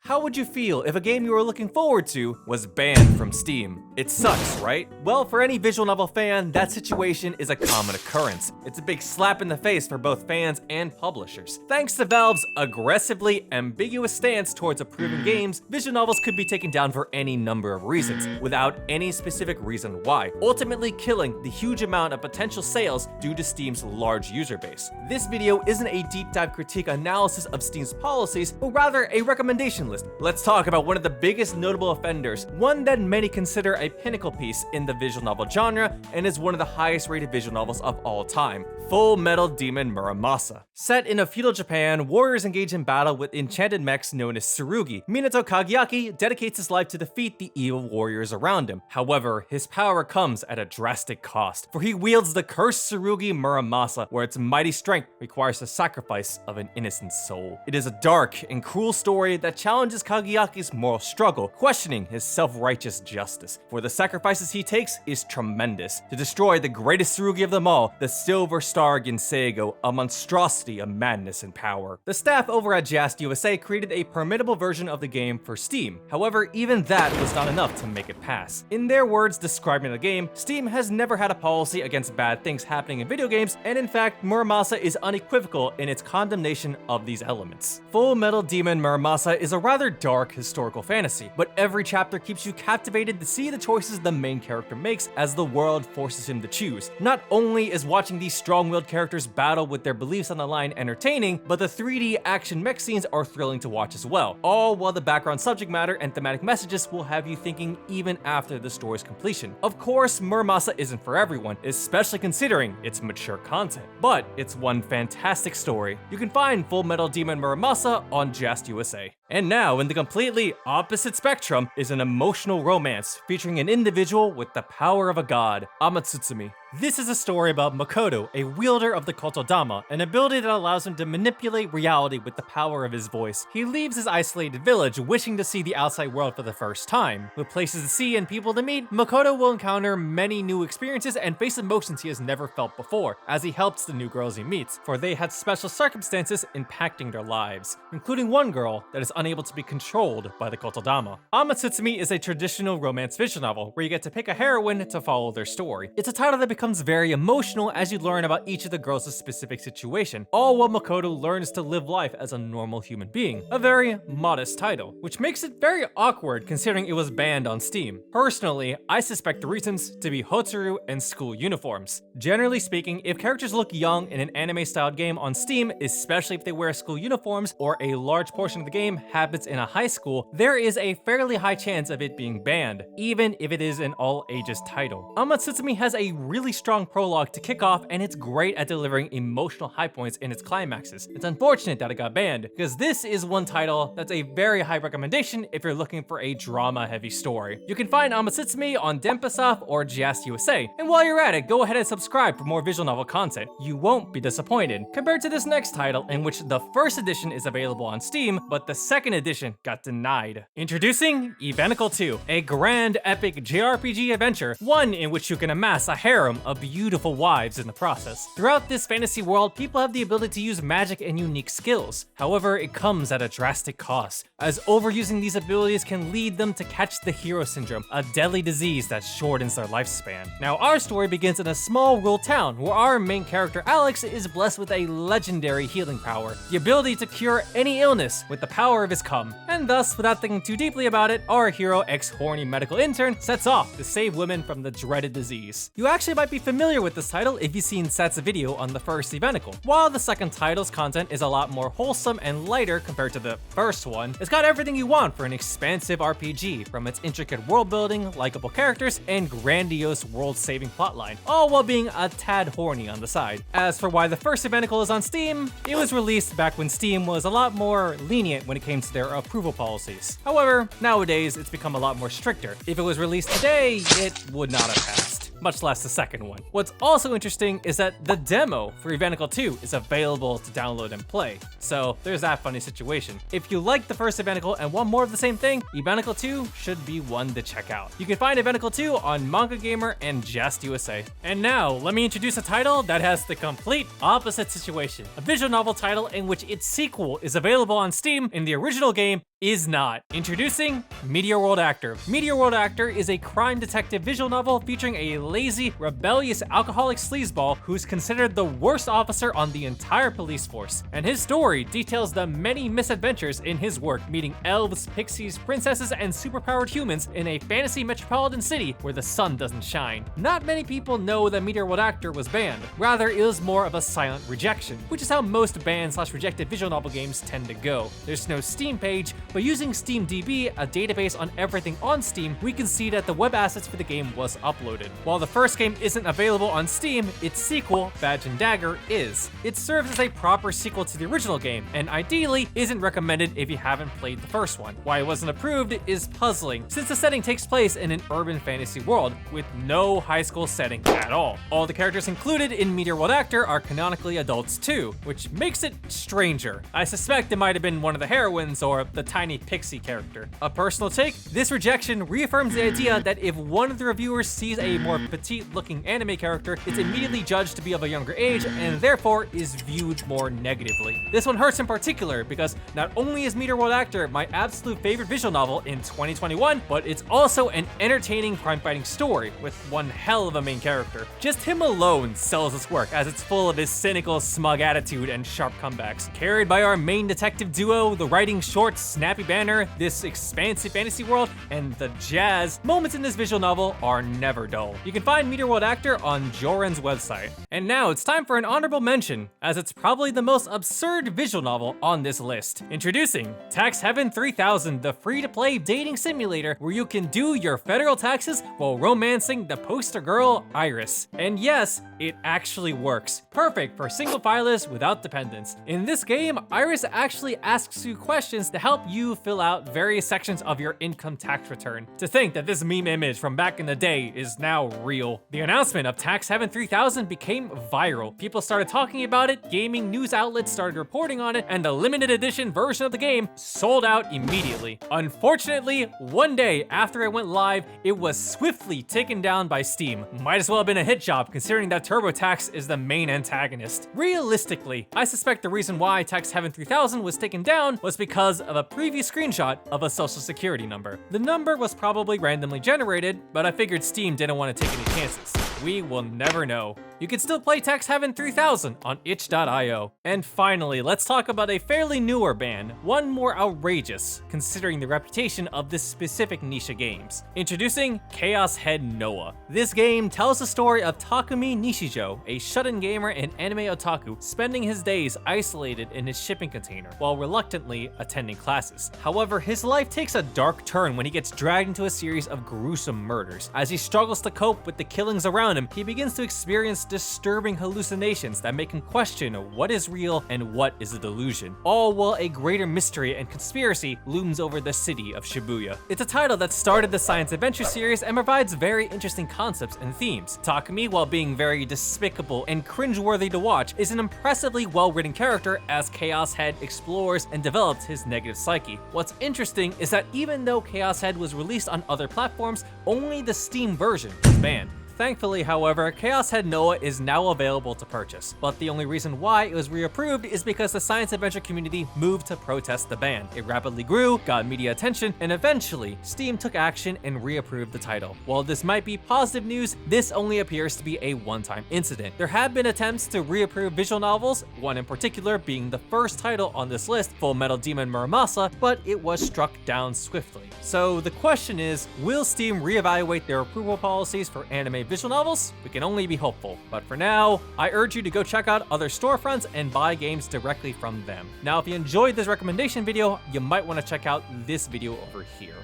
How would you feel if a game you were looking forward to was banned from Steam? It sucks, right? Well, for any visual novel fan, that situation is a common occurrence. It's a big slap in the face for both fans and publishers. Thanks to Valve's aggressively ambiguous stance towards approving games, visual novels could be taken down for any number of reasons, without any specific reason why, ultimately killing the huge amount of potential sales due to Steam's large user base. This video isn't a deep dive critique analysis of Steam's policies, but rather a recommendation list. Let's talk about one of the biggest notable offenders, one that many consider a pinnacle piece in the visual novel genre and is one of the highest rated visual novels of all time, Full Metal Demon Muramasa. Set in a feudal Japan, warriors engage in battle with enchanted mechs known as tsurugi. Minato Kageyaki dedicates his life to defeat the evil warriors around him. However, his power comes at a drastic cost, for he wields the cursed tsurugi Muramasa, where its mighty strength requires the sacrifice of an innocent soul. It is a dark and cruel story that challenges Kageyaki's moral struggle, questioning his self-righteous justice, for the sacrifices he takes is tremendous. To destroy the greatest tsurugi of them all, the Silver Star Ginseigo, a monstrosity of madness and power. The staff over at Just USA created a permittable version of the game for Steam. However, even that was not enough to make it pass. In their words describing the game, Steam has never had a policy against bad things happening in video games, and in fact, Muramasa is unequivocal in its condemnation of these elements. Full Metal Demon Muramasa is a rather dark historical fantasy, but every chapter keeps you captivated to see the choices the main character makes as the world forces him to choose. Not only is watching these strong-willed characters battle with their beliefs on the line entertaining, but the 3D action mech scenes are thrilling to watch as well, all while the background subject matter and thematic messages will have you thinking even after the story's completion. Of course, Muramasa isn't for everyone, especially considering its mature content, but it's one fantastic story. You can find Full Metal Demon Muramasa on Just USA. And now, in the completely opposite spectrum, is an emotional romance featuring an individual with the power of a god, Ahmadtsutsumi. This is a story about Makoto, a wielder of the Kotodama, an ability that allows him to manipulate reality with the power of his voice. He leaves his isolated village wishing to see the outside world for the first time. With places to see and people to meet, Makoto will encounter many new experiences and face emotions he has never felt before, as he helps the new girls he meets, for they had special circumstances impacting their lives, including one girl that is unable to be controlled by the Kotodama. Ahmadtsutsumi is a traditional romance visual novel where you get to pick a heroine to follow their story. It's a title that becomes very emotional as you learn about each of the girls' specific situation, all while Makoto learns to live life as a normal human being. A very modest title, which makes it very awkward considering it was banned on Steam. Personally, I suspect the reasons to be Hotaru and school uniforms. Generally speaking, if characters look young in an anime-styled game on Steam, especially if they wear school uniforms or a large portion of the game happens in a high school, there is a fairly high chance of it being banned, even if it is an all-ages title. Ahmadtsutsumi has a really strong prologue to kick off, and it's great at delivering emotional high points in its climaxes. It's unfortunate that it got banned, because this is one title that's a very high recommendation if you're looking for a drama-heavy story. You can find Ahmadtsutsumi on Denpasoft or Just USA, and while you're at it, go ahead and subscribe for more visual novel content. You won't be disappointed, compared to this next title in which the first edition is available on Steam, but the second edition got denied. Introducing Evanical II, a grand epic JRPG adventure, one in which you can amass a harem of beautiful wives in the process. Throughout this fantasy world, people have the ability to use magic and unique skills. However, it comes at a drastic cost, as overusing these abilities can lead them to catch the hero syndrome, a deadly disease that shortens their lifespan. Now, our story begins in a small rural town where our main character Alex is blessed with a legendary healing power, the ability to cure any illness with the power of his cum. And thus, without thinking too deeply about it, our hero, ex-horny medical intern, sets off to save women from the dreaded disease. You actually might be familiar with this title if you've seen Sat's video on the first Evanical. While the second title's content is a lot more wholesome and lighter compared to the first one, it's got everything you want for an expansive RPG, from its intricate world building, likable characters, and grandiose world-saving plotline, all while being a tad horny on the side. As for why the first Evanical is on Steam, it was released back when Steam was a lot more lenient when it came to their approval policies. However, nowadays it's become a lot more stricter. If it was released today, it would not have passed, much less the second one. What's also interesting is that the demo for Evanical II is available to download and play, so there's that funny situation. If you like the first Evanical and want more of the same thing, Evanical II should be one to check out. You can find Evanical II on Manga Gamer and Just USA. And now, let me introduce a title that has the complete opposite situation, a visual novel title in which its sequel is available on Steam in the original game is not. Introducing Meteor World Actor. Meteor World Actor is a crime detective visual novel featuring a lazy, rebellious alcoholic sleazeball who's considered the worst officer on the entire police force. And his story details the many misadventures in his work, meeting elves, pixies, princesses, and superpowered humans in a fantasy metropolitan city where the sun doesn't shine. Not many people know that Meteor World Actor was banned. Rather, it was more of a silent rejection, which is how most banned/rejected visual novel games tend to go. There's no Steam page, but using SteamDB, a database on everything on Steam, we can see that the web assets for the game was uploaded. While the first game isn't available on Steam, its sequel, Badge and Dagger, is. It serves as a proper sequel to the original game, and ideally isn't recommended if you haven't played the first one. Why it wasn't approved is puzzling, since the setting takes place in an urban fantasy world, with no high school setting at all. All the characters included in Meteor World Actor are canonically adults too, which makes it stranger. I suspect it might have been one of the heroines or the tiny pixie character. A personal take, this rejection reaffirms the idea that if one of the reviewers sees a more petite-looking anime character, it's immediately judged to be of a younger age and therefore is viewed more negatively. This one hurts in particular because not only is Meteor World Actor my absolute favorite visual novel in 2021, but it's also an entertaining crime-fighting story with one hell of a main character. Just him alone sells this work, as it's full of his cynical, smug attitude and sharp comebacks. Carried by our main detective duo, the writing short, snappy banner, this expansive fantasy world, and the jazz, moments in this visual novel are never dull. You can find Meteor World Actor on Joren's website. And now it's time for an honorable mention, as it's probably the most absurd visual novel on this list. Introducing Tax Heaven 3000, the free-to-play dating simulator where you can do your federal taxes while romancing the poster girl, Iris. And yes, it actually works. Perfect for single filers without dependents. In this game, Iris actually asks you questions to help you fill out various sections of your income tax return. To think that this meme image from back in the day is now real. The announcement of Tax Heaven 3000 became viral. People started talking about it, gaming news outlets started reporting on it, and the limited edition version of the game sold out immediately. Unfortunately, one day after it went live, it was swiftly taken down by Steam. Might as well have been a hit job considering that TurboTax is the main antagonist. Realistically, I suspect the reason why Tax Heaven 3000 was taken down was because of a previous screenshot of a social security number. The number was probably randomly generated, but I figured Steam didn't want to take any chances. We will never know. You can still play Tax Heaven 3000 on itch.io. And finally, let's talk about a fairly newer ban, one more outrageous, considering the reputation of this specific niche of games. Introducing Chaos Head Noah. This game tells the story of Takumi Nishijo, a shut-in gamer and anime otaku, spending his days isolated in his shipping container while reluctantly attending classes. However, his life takes a dark turn when he gets dragged into a series of gruesome murders. As he struggles to cope with the killings around him, he begins to experience disturbing hallucinations that make him question what is real and what is a delusion, all while a greater mystery and conspiracy looms over the city of Shibuya. It's a title that started the science adventure series and provides very interesting concepts and themes. Takumi, while being very despicable and cringeworthy to watch, is an impressively well-written character as Chaos Head explores and develops his negative psyche. What's interesting is that even though Chaos Head was released on other platforms, only the Steam version was banned. Thankfully, however, Chaos Head Noah is now available to purchase, but the only reason why it was reapproved is because the science adventure community moved to protest the ban. It rapidly grew, got media attention, and eventually, Steam took action and reapproved the title. While this might be positive news, this only appears to be a one-time incident. There have been attempts to reapprove visual novels, one in particular being the first title on this list, Full Metal Demon Muramasa, but it was struck down swiftly. So the question is, will Steam reevaluate their approval policies for anime visual novels? We can only be hopeful. But for now, I urge you to go check out other storefronts and buy games directly from them. Now, if you enjoyed this recommendation video, you might want to check out this video over here.